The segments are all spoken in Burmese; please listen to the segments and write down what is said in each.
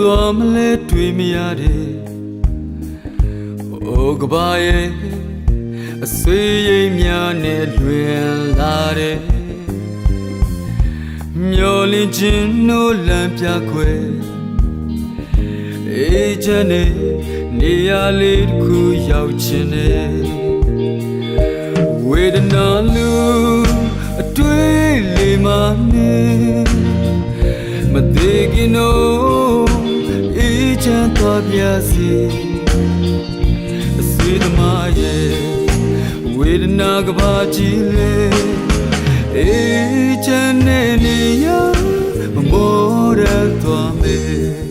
သွားမလဲတွေးမရတဲ့အိုကဘာရဲ့အဆွေရိမ်များနဲ့လွင်လာတဲ့မျောလင်းခြင်းနိုးလန့်ပြခွဲအေးချမ်းနဲ့နေရာလေးတစ်ခုရောက်ချင်တယ်ဝေဒနာလူအတွေ့လေးမှနဲ့မသေးခင်တော့အေးချမ်းသွားပြစီအဆွေသမားရဲ့ဝေဒနာကဘာကြီးလေအေးချမ်းနဲ့နေရမမောရသွားမယ်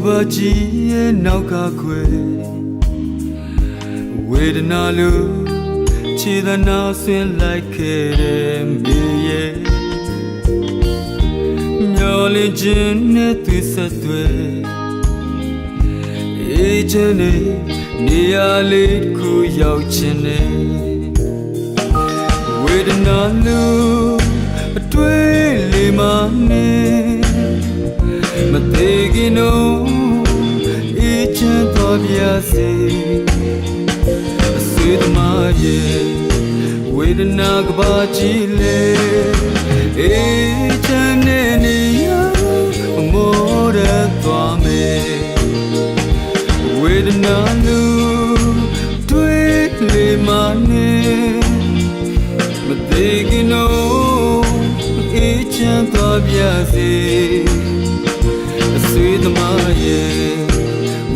ဘာကြီးရဲ့နောက်ကခွေဝေဒနာလို့ခြေသနာဆင်းလိုက်ခဲ့တဲ့မေရဲ့မျောလင်းခြင်းနဲ့သူဆက်သွဲအေးချမ်းနေနေရာလေးတစ်ခုရောက်ချင်တယ်ဝေဒနာလို့အတွေ့လေးမှနဲ့မသေးခင်တော့အေးချမ်းသွားပြစေအဆွေသမားရဲ့ဝေဒနာကဘာကြီးလေအေးချမ်းနဲ့နေရမောရသွားမယ်ဝေဒနာလူတွေ့လေမနဲ့မသေးခင်တော့အေးချမ်းသွားပြစေဆွေသမားရဲ့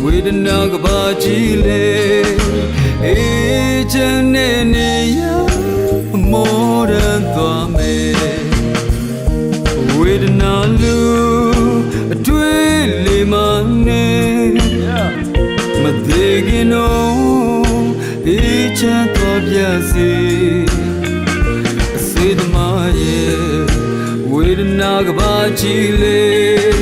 ဝေဒနာကဘာကြီးလေအေးချမ်းနဲ့နေရမောရသွားမယ်ဝေဒနာလူအတွေ့လေးမှနဲ့မသေးခင်တော့အေးချမ်းသွားပြစေဆွေသမားရဲ့ဝေဒနာကဘာကြီးလေ